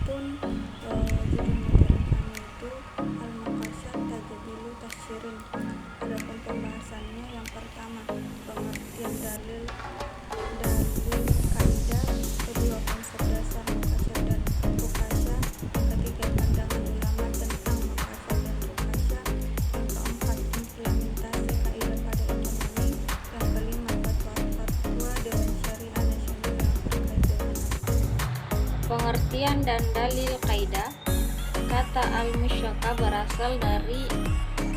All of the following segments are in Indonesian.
Adapun judul materi kami itu Al-Maqasyad Tajdilu Tasyirin. Adapun pembahasannya, yang pertama pengertian dalil kaidah, kedua konsep dasar maqasyad dan ruqasyah, ketiga pandangan ulama tentang maqasyad dan ruqasyah, yang keempat implementasi kaidah pada ekonomi, yang kelima fatwa Dewan Syariah Nasional yang terkait dengan Pengertian dan dalil kaidah. Kata al-musyaqqah berasal dari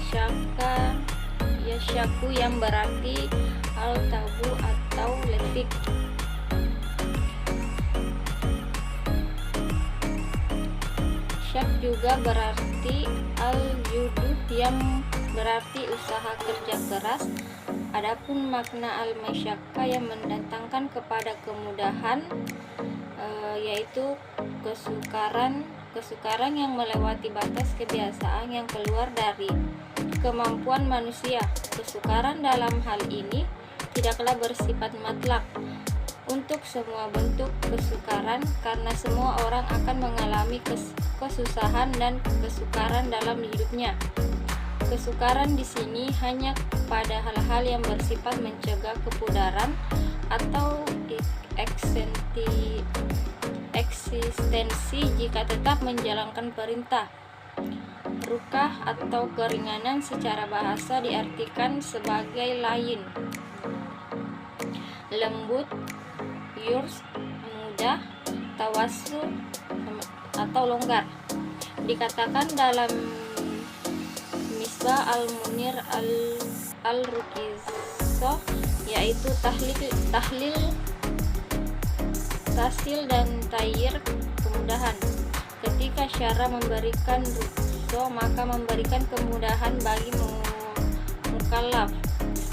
syakka yasyaku yang berarti al-tabu atau letih. Syak juga berarti al-juduh yang berarti usaha kerja keras. Adapun makna al-masyaqqah yang mendatangkan kepada kemudahan, yaitu kesukaran yang melewati batas kebiasaan yang keluar dari kemampuan manusia. Kesukaran dalam hal ini tidaklah bersifat mutlak untuk semua bentuk kesukaran, karena semua orang akan mengalami kesusahan dan kesukaran dalam hidupnya. Kesukaran di sini hanya pada hal-hal yang bersifat mencegah kepudaran atau eksistensi jika tetap menjalankan perintah. Rukah atau keringanan secara bahasa diartikan sebagai lain, lembut, yurs, mudah, tawassul atau longgar. Dikatakan dalam Misbah al-Munir al-Ruqayyah, yaitu tahlil, tasil dan tayyir, kemudahan. Ketika syara memberikan rukso, maka memberikan kemudahan bagi mukallaf.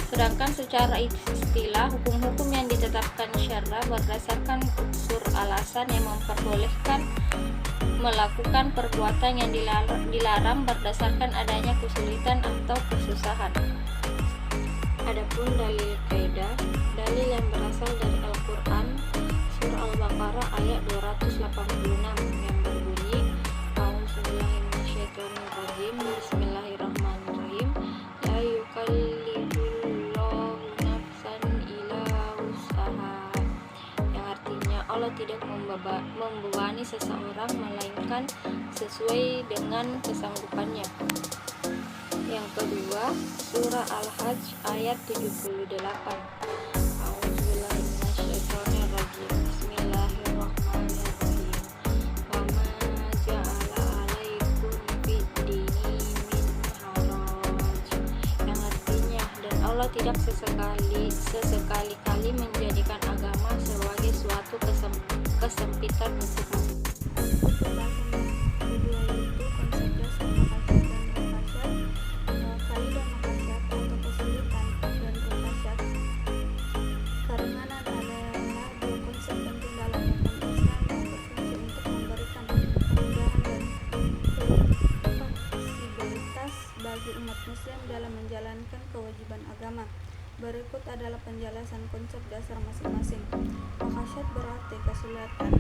Sedangkan secara istilah, hukum-hukum yang ditetapkan syara berdasarkan unsur alasan yang memperbolehkan melakukan perbuatan yang dilarang berdasarkan adanya kesulitan atau kesusahan. Adapun dalil kaidah, dalil yang berasal dari Al-Quran, surah Al-Baqarah ayat 286 yang berbunyi, A'udzubillahiminasyaitonirrajim, Bismillahirrahmanirrahim, la yukallifullahu nafsan illa wus'aha, yang artinya Allah tidak membebani seseorang melainkan sesuai dengan kesanggupannya. Yang kedua, surah Al-Hajj ayat 78. A'udzubillahiminasyaitonirrajim. Bismillahirrahmanirrahim. Wa ma ja'ala 'alaikum fid-dini min haraj. Yang artinya, dan Allah tidak sesekali-kali menjadikan agama sebagai suatu kesempitan untukmu. pembahasan kedua yaitu konsep dasar maqasyad dan ruqasyad. Kaidah maqasyad atau kesulitan dan ruqasyad. Keringanan adalah dua konsep penting dalam hukum Islam yang berfungsi untuk memberikan kemudahan dan fleksibilitas bagi umat muslim dalam menjalankan kewajiban agama. Berikut adalah penjelasan konsep dasar masing-masing. Maqasyad berarti kesulitan,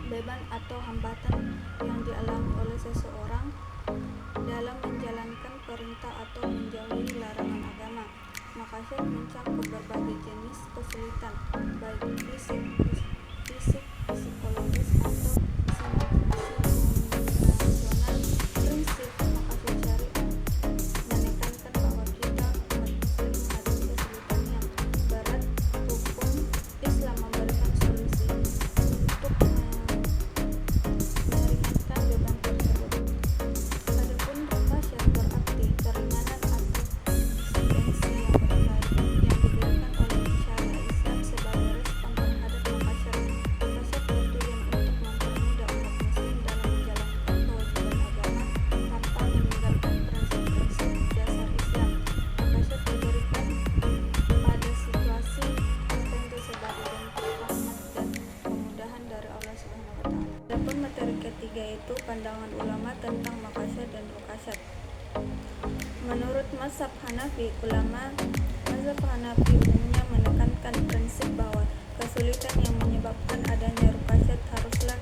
beban atau hambatan yang dialami oleh seseorang dalam menjalankan perintah atau menjauhi larangan agama. Maqasyad mencakup berbagai jenis kesulitan, baik fisik, psikologis atau situasional. Prinsip maqasyad syariah menekankan bahwa kita umat muslim menghadapi kesulitan yang berat. Hukum Islam memberikan solusi untuk meringankan beban tersebut. Adapun ruqasyad berarti keringanan atau eksistensi yang diberikan oleh syariat Islam sebagai respon terhadap maqasyad. Maqasyad bertujuan untuk mempermudah umat muslim dalam menjalankan kewajiban agama tanpa meninggalkan prinsip-prinsip dasar Islam. Maqasyad diberikan pada situasi tertentu sebagai bentuk rahmat dan kemudahan dari Allah Subhanahu wa Ta'ala. Adapun materi ketiga yaitu pandangan ulama tentang maqasyad dan ruqasyad. Menurut mazhab Hanafi, mazhab Hanafi umumnya menekankan prinsip bahwa kesulitan yang menyebabkan adanya ruqasyad haruslah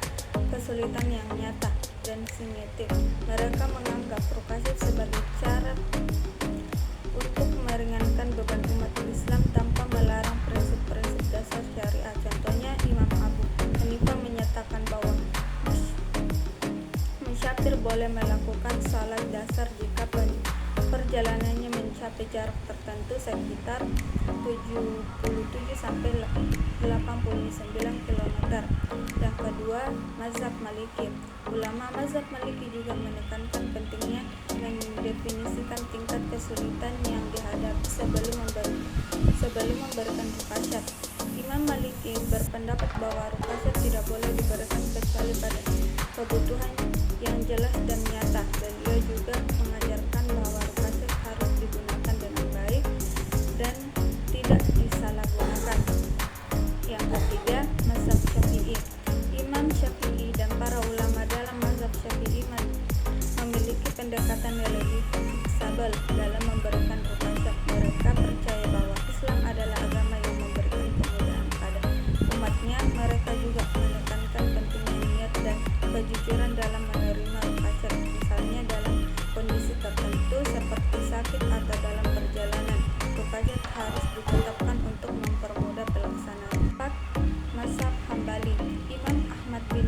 kesulitan yang nyata dan sensitif. Mereka menganggap ruqasyah sebagai cara untuk meringankan beban umat Islam tanpa melarang prinsip-prinsip dasar syariat. Contohnya, Imam Abu Hanifah menyatakan bahwa musyafir boleh melakukan salat dasar jika perjalanannya mencapai jarak tertentu sekitar 77 sampai 89 km. Yang kedua, mazhab Maliki. Ulama mazhab Maliki juga menekankan pentingnya mendefinisikan tingkat kesulitan yang dihadapi sebelum memberikan ruqasyah. Imam Maliki berpendapat bahwa ruqasyah tidak boleh diberikan kecuali pada kebutuhan yang jelas dan nyata. Beliau juga mengajarkan bahwa ruqasyah harus digunakan dengan baik dan tidak disalahgunakan. Yang ketiga, mazhab Syafi'i. Imam Syafi'i dan para ulama dalam mazhab Syafi'i memiliki pendekatan yang lebih fleksibel dalam memberikan ruqasyah. Mereka percaya bahwa Islam adalah agama yang memberikan kemudahan pada umatnya. Mereka juga menekankan pentingnya niat dan kejujuran dalam menerima ruqasyah, misalnya dalam kondisi tertentu seperti sakit atau dalam perjalanan. Ruqasyah harus ditetapkan untuk mempermudah pelaksanaan. 4. Mazhab Hambali. Imam Ahmad bin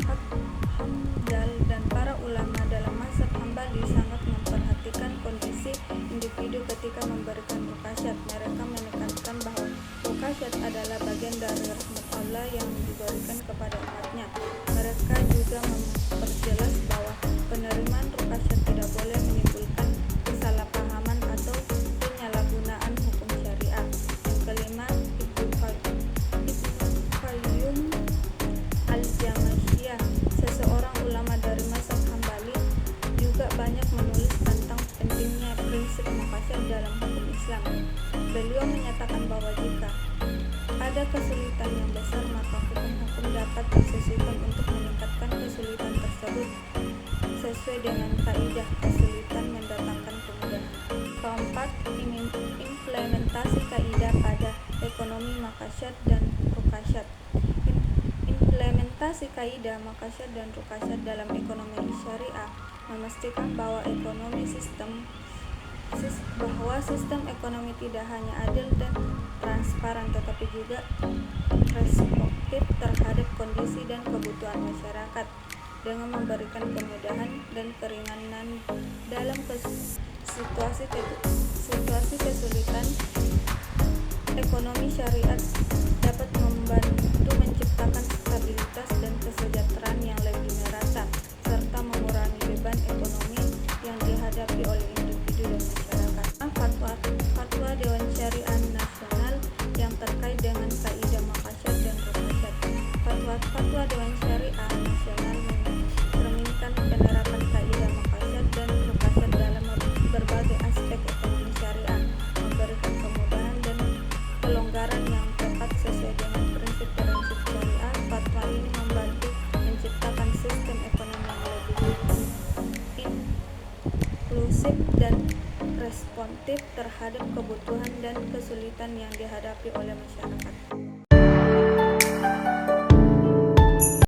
Hanbal dan para ulama dalam mazhab Hambali sangat memperhatikan kondisi individu ketika memberikan ruqasyah. Mereka menekankan bahwa ruqasyah adalah bagian dari rahmat Allah yang diberikan kepada umatnya. Mereka juga memperjelas bahwa penerimaan ruqasyah tidak boleh menimbulkan kesalahpahaman atau penyalahgunaan hukum syariah. Yang kelima, Ibnu Qayyum al-Jauziyyah, seseorang ulama dari mazhab Hambali, juga banyak menulis tentang pentingnya prinsip ruqasyah dalam hukum Islam. Beliau menyatakan bahwa jika ada kesulitan yang besar, maka hukum-hukum dapat disesuaikan untuk meningkatkan kesulitan tersebut sesuai dengan kaidah kesulitan mendatangkan kemudahan. Keempat, implementasi kaidah pada ekonomi maqasyad dan ruqasyad. Implementasi kaidah maqasyad dan ruqasyad dalam ekonomi syariah memastikan bahwa sistem ekonomi tidak hanya adil dan transparan, tetapi juga responsif terhadap kondisi dan kebutuhan masyarakat. Dengan memberikan kemudahan dan keringanan dalam situasi kesulitan, ekonomi syariat dapat membantu menciptakan stabilitas dan kesejahteraan yang lebih merata, serta mengurangi beban ekonomi yang dihadapi oleh individu dan masyarakat. Fatwa Dewan Syariah Nasional yang terkait dengan kaidah maqasyad dan ruqasyad. Fatwa Dewan Syariah Nasional mencerminkan penerapan kaidah maqasyad dan ruqasyad dalam berbagai aspek ekonomi syariah, memberikan kemudahan dan kelonggaran yang tepat sesuai dengan prinsip-prinsip syariah. Fatwa ini membantu menciptakan sistem ekonomi yang lebih inklusif dan responsif terhadap kebutuhan dan kesulitan yang dihadapi oleh masyarakat.